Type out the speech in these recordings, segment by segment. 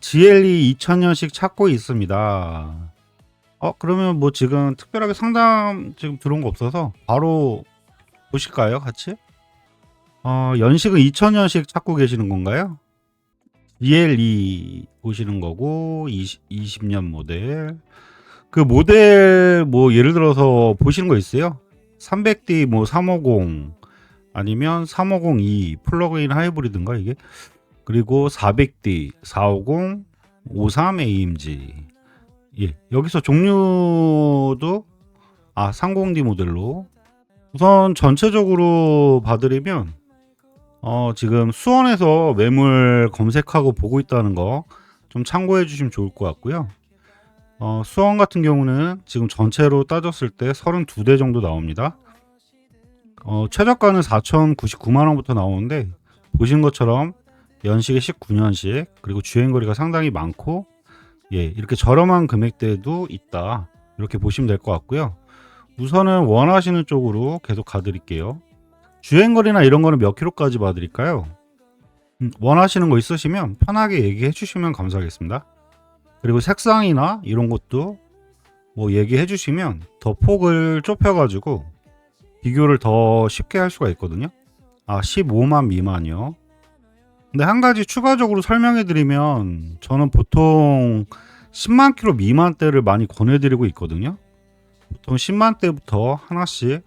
GLE 2000년식 찾고 있습니다. 그러면 뭐 지금 특별하게 상담 지금 들어온 거 없어서 바로 보실까요, 같이? 연식은 2000년식 찾고 계시는 건가요? GLE 보시는 거고, 20년 모델. 그 모델, 뭐, 예를 들어서 보시는 거 있어요? 300D 뭐 350, 아니면 3502 플러그인 하이브리드인가, 이게? 그리고 400D, 450, 53 AMG. 예, 여기서 종류도 30D 모델로 우선 전체적으로 봐드리면 지금 수원에서 매물 검색하고 보고 있다는 거 좀 참고해 주시면 좋을 것 같고요. 수원 같은 경우는 지금 전체로 따졌을 때 32대 정도 나옵니다. 최저가는 4,099만 원부터 나오는데 보신 것처럼 연식이 19년식, 그리고 주행거리가 상당히 많고, 예, 이렇게 저렴한 금액대도 있다, 이렇게 보시면 될 것 같고요. 우선은 원하시는 쪽으로 계속 가드릴게요. 주행거리나 이런 거는 몇 킬로까지 봐드릴까요? 원하시는 거 있으시면 편하게 얘기해 주시면 감사하겠습니다. 그리고 색상이나 이런 것도 뭐 얘기해 주시면 더 폭을 좁혀가지고 비교를 더 쉽게 할 수가 있거든요. 15만 미만이요. 근데 한 가지 추가적으로 설명해 드리면, 저는 보통 10만 킬로 미만대를 많이 권해드리고 있거든요. 보통 10만 대부터 하나씩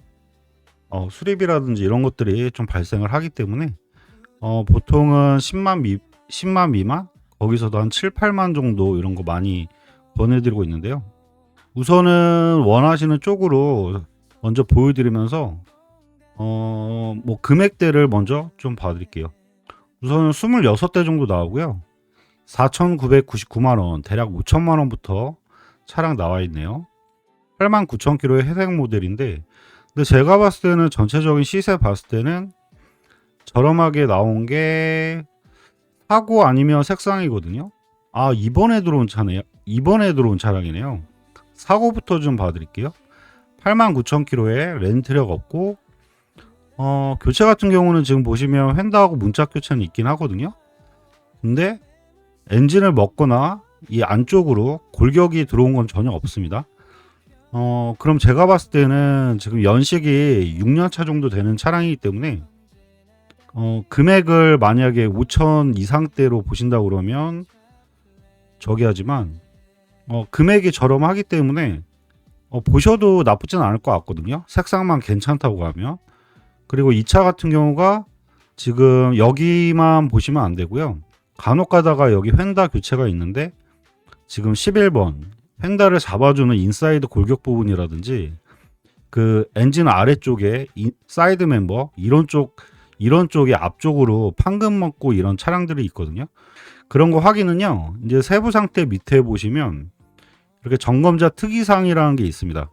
수리비라든지 이런 것들이 좀 발생을 하기 때문에 보통은 10만 미만, 거기서도 한 7, 8만 정도 이런 거 많이 권해드리고 있는데요. 우선은 원하시는 쪽으로 먼저 보여드리면서 뭐 금액대를 먼저 좀 봐드릴게요. 우선은 26대 정도 나오고요. 4,999만원, 대략 5천만원부터 차량 나와 있네요. 89,000km의 회색 모델인데, 근데 제가 봤을 때는 전체적인 시세 봤을 때는 저렴하게 나온 게 사고 아니면 색상이거든요. 이번에 들어온 차네요. 이번에 들어온 차량이네요. 사고부터 좀 봐드릴게요. 89,000km에 렌트력 없고, 교체 같은 경우는 지금 보시면 휀다하고 문짝 교체는 있긴 하거든요. 근데 엔진을 먹거나 이 안쪽으로 골격이 들어온 건 전혀 없습니다. 그럼 제가 봤을 때는 지금 연식이 6년차 정도 되는 차량이기 때문에 금액을 만약에 5천 이상대로 보신다고 그러면 저기 하지만 금액이 저렴하기 때문에 보셔도 나쁘진 않을 것 같거든요. 색상만 괜찮다고 하면. 그리고 이 차 같은 경우가 지금 여기만 보시면 안 되고요. 간혹 가다가 여기 휀다 교체가 있는데, 지금 11번 휀다를 잡아주는 인사이드 골격 부분이라든지 그 엔진 아래쪽에 사이드 멤버 이런 쪽에 앞쪽으로 판금 먹고 이런 차량들이 있거든요. 그런 거 확인은요, 이제 세부 상태 밑에 보시면 이렇게 점검자 특이사항이라는 게 있습니다.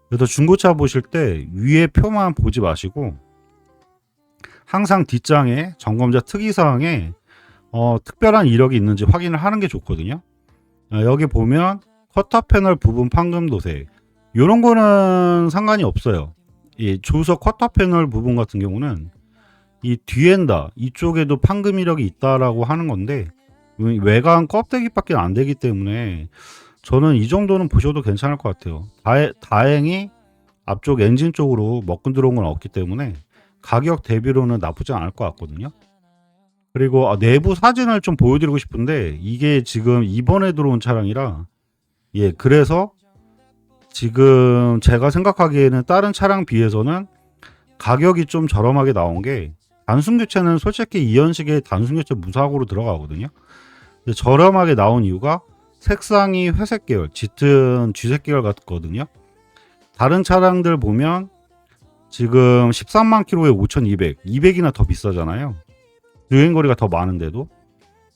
그래서 중고차 보실 때 위에 표만 보지 마시고 항상 뒷장에 점검자 특이사항에 특별한 이력이 있는지 확인을 하는 게 좋거든요. 여기 보면 커터 패널 부분 판금 도색, 이런 거는 상관이 없어요. 이 조석 커터 패널 부분 같은 경우는 이 뒤엔다 이쪽에도 판금 이력이 있다라고 하는 건데, 외관 껍데기밖에 안 되기 때문에 저는 이 정도는 보셔도 괜찮을 것 같아요. 다행히 앞쪽 엔진 쪽으로 먹고 들어온 건 없기 때문에 가격 대비로는 나쁘지 않을 것 같거든요. 그리고 내부 사진을 좀 보여드리고 싶은데, 이게 지금 이번에 들어온 차량이라, 예, 그래서 지금 제가 생각하기에는 다른 차량 비해서는 가격이 좀 저렴하게 나온 게, 단순 교체는 솔직히 이연식의 단순 교체 무사고로 들어가거든요. 근데 저렴하게 나온 이유가 색상이 회색 계열, 짙은 쥐색 계열 같거든요. 다른 차량들 보면 지금 13만 킬로에 5,200, 200이나 더 비싸잖아요. 주행거리가 더 많은데도.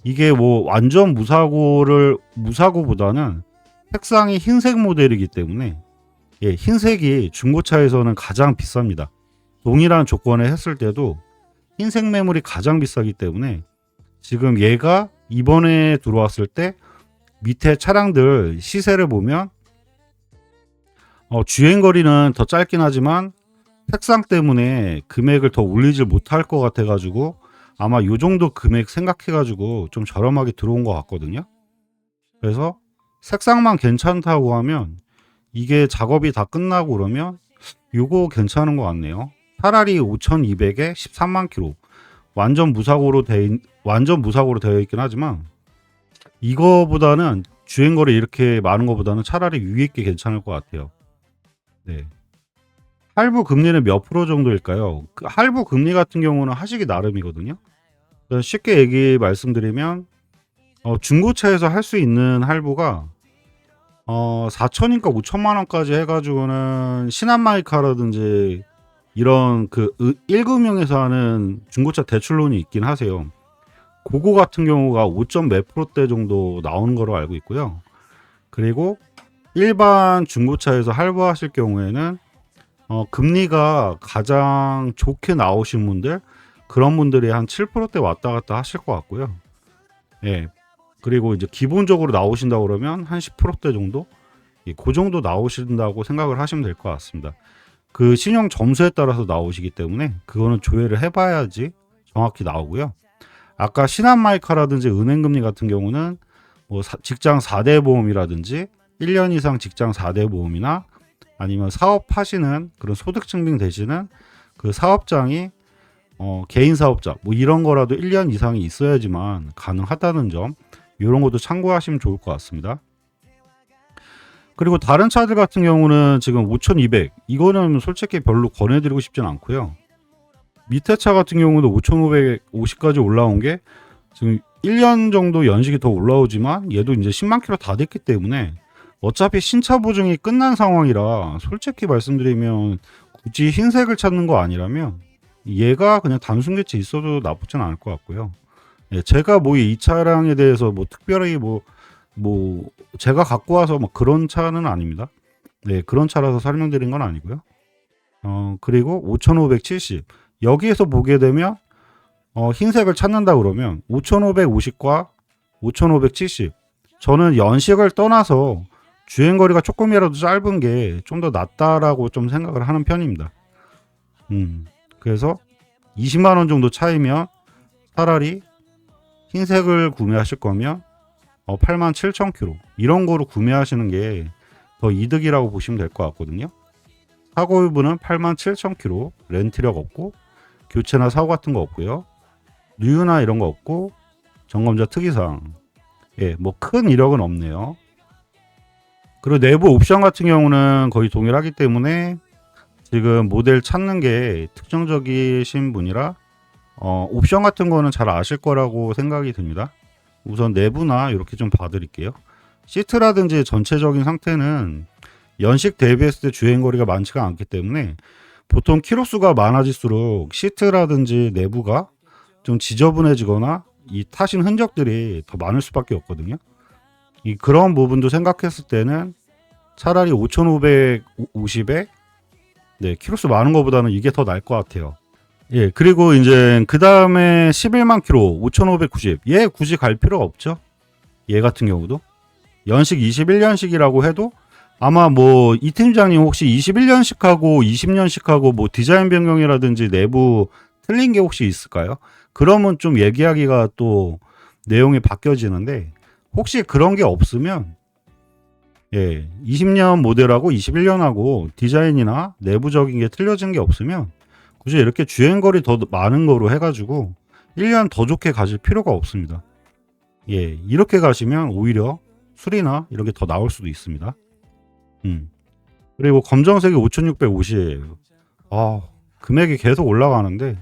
이게 뭐 완전 무사고보다는 색상이 흰색 모델이기 때문에, 예, 흰색이 중고차에서는 가장 비쌉니다. 동일한 조건에 했을 때도 흰색 매물이 가장 비싸기 때문에, 지금 얘가 이번에 들어왔을 때 밑에 차량들 시세를 보면 주행거리는 더 짧긴 하지만 색상 때문에 금액을 더 올리질 못할 것 같아가지고 아마 요 정도 금액 생각해가지고 좀 저렴하게 들어온 것 같거든요. 그래서 색상만 괜찮다고 하면 이게 작업이 다 끝나고 그러면 요거 괜찮은 것 같네요. 차라리 5200에 13만 킬로 완전 무사고로 되어 있긴 하지만 이거보다는 주행거리 이렇게 많은 것보다는 차라리 위에 게 괜찮을 것 같아요. 네. 할부 금리는 몇 프로 정도일까요? 그 할부 금리 같은 경우는 하시기 나름이거든요. 쉽게 말씀드리면 중고차에서 할 수 있는 할부가 4천인가 5천만 원까지 해가지고는 신한마이카라든지 이런 그 1금융에서 하는 중고차 대출론이 있긴 하세요. 그거 같은 경우가 5점 몇 프로대 정도 나오는 거로 알고 있고요. 그리고 일반 중고차에서 할부하실 경우에는 금리가 가장 좋게 나오신 분들, 그런 분들이 한 7%대 왔다 갔다 하실 것 같고요. 예. 그리고 이제 기본적으로 나오신다 그러면 한 10%대 정도? 예, 그 정도 나오신다고 생각을 하시면 될 것 같습니다. 그 신용 점수에 따라서 나오시기 때문에 그거는 조회를 해봐야지 정확히 나오고요. 아까 신한마이카라든지 은행금리 같은 경우는 뭐 직장 4대 보험이라든지 1년 이상 직장 4대 보험이나 아니면 사업하시는 그런 소득 증빙 되시는 그 사업장이 개인 사업자 뭐 이런 거라도 1년 이상이 있어야지만 가능하다는 점, 이런 것도 참고하시면 좋을 것 같습니다. 그리고 다른 차들 같은 경우는 지금 5200 이거는 솔직히 별로 권해드리고 싶진 않고요. 밑에 차 같은 경우도 5550까지 올라온 게 지금 1년 정도 연식이 더 올라오지만 얘도 이제 10만 킬로 다 됐기 때문에 어차피 신차 보증이 끝난 상황이라 솔직히 말씀드리면 굳이 흰색을 찾는 거 아니라면 얘가 그냥 단순 교체 있어도 나쁘진 않을 것 같고요. 예, 제가 뭐 이 차량에 대해서 뭐 특별히 뭐 제가 갖고 와서 뭐 그런 차는 아닙니다. 네, 그런 차라서 설명드린 건 아니고요. 그리고 5570 여기에서 보게 되면 흰색을 찾는다 그러면 5550과 5570 저는 연식을 떠나서 주행거리가 조금이라도 짧은 게 좀 더 낫다라고 좀 생각을 하는 편입니다. 그래서 20만 원 정도 차이면 차라리 흰색을 구매하실 거면 87,000km 이런 거로 구매하시는 게 더 이득이라고 보시면 될 것 같거든요. 사고 여부는 87,000km, 렌트력 없고 교체나 사고 같은 거 없고요. 누유나 이런 거 없고 점검자 특이사항, 예, 뭐 큰 이력은 없네요. 그리고 내부 옵션 같은 경우는 거의 동일하기 때문에 지금 모델 찾는 게 특정적이신 분이라 옵션 같은 거는 잘 아실 거라고 생각이 듭니다. 우선 내부나 이렇게 좀 봐드릴게요. 시트라든지 전체적인 상태는 연식 대비했을 때 주행거리가 많지가 않기 때문에 보통 키로수가 많아질수록 시트라든지 내부가 좀 지저분해지거나 이 타신 흔적들이 더 많을 수밖에 없거든요. 그런 부분도 생각했을 때는 차라리 5550에 네, 키로수 많은 것보다는 이게 더 나을 것 같아요. 예, 그리고 이제 그 다음에 11만 킬로 5590 얘 굳이 갈 필요가 없죠. 얘 같은 경우도 연식 21년식이라고 해도 아마 뭐 이 팀장님 혹시 21년식하고 20년식하고 뭐 디자인 변경이라든지 내부 틀린 게 혹시 있을까요? 그러면 좀 얘기하기가 또 내용이 바뀌어지는데 혹시 그런 게 없으면 예, 20년 모델하고 21년하고 디자인이나 내부적인 게 틀려진 게 없으면 굳이 이렇게 주행거리 더 많은 거로 해가지고 1년 더 좋게 가실 필요가 없습니다. 예, 이렇게 가시면 오히려 수리나 이런 게 더 나올 수도 있습니다. 그리고 검정색이 5650이에요. 금액이 계속 올라가는데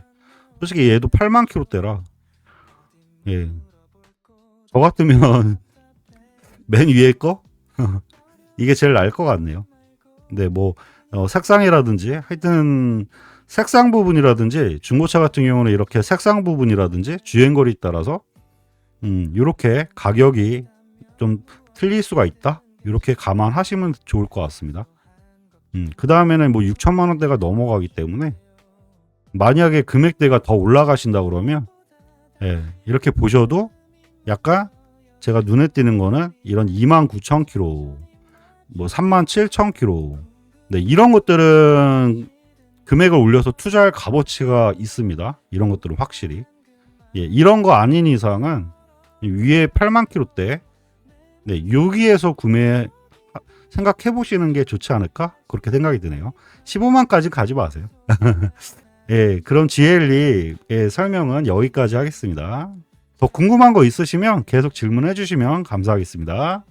솔직히 얘도 8만 킬로대라 예, 저 같으면 맨 위에 거 이게 제일 나을 것 같네요. 근데 뭐 색상이라든지 하여튼 색상 부분이라든지 중고차 같은 경우는 이렇게 색상 부분이라든지 주행거리 따라서 이렇게 가격이 좀 틀릴 수가 있다. 이렇게 감안하시면 좋을 것 같습니다. 그 다음에는 뭐 6천만 원대가 넘어가기 때문에 만약에 금액대가 더 올라가신다 그러면 예, 이렇게 보셔도 약간 제가 눈에 띄는 거는 이런 29,000km, 뭐 37,000km 네, 이런 것들은 금액을 올려서 투자할 값어치가 있습니다. 이런 것들은 확실히 예, 이런 거 아닌 이상은 위에 8만 킬로대, 네, 여기에서 구매 생각해 보시는 게 좋지 않을까? 그렇게 생각이 드네요. 15만까지 가지 마세요. 예, 그럼 GLE의 설명은 여기까지 하겠습니다. 더 궁금한 거 있으시면 계속 질문해 주시면 감사하겠습니다.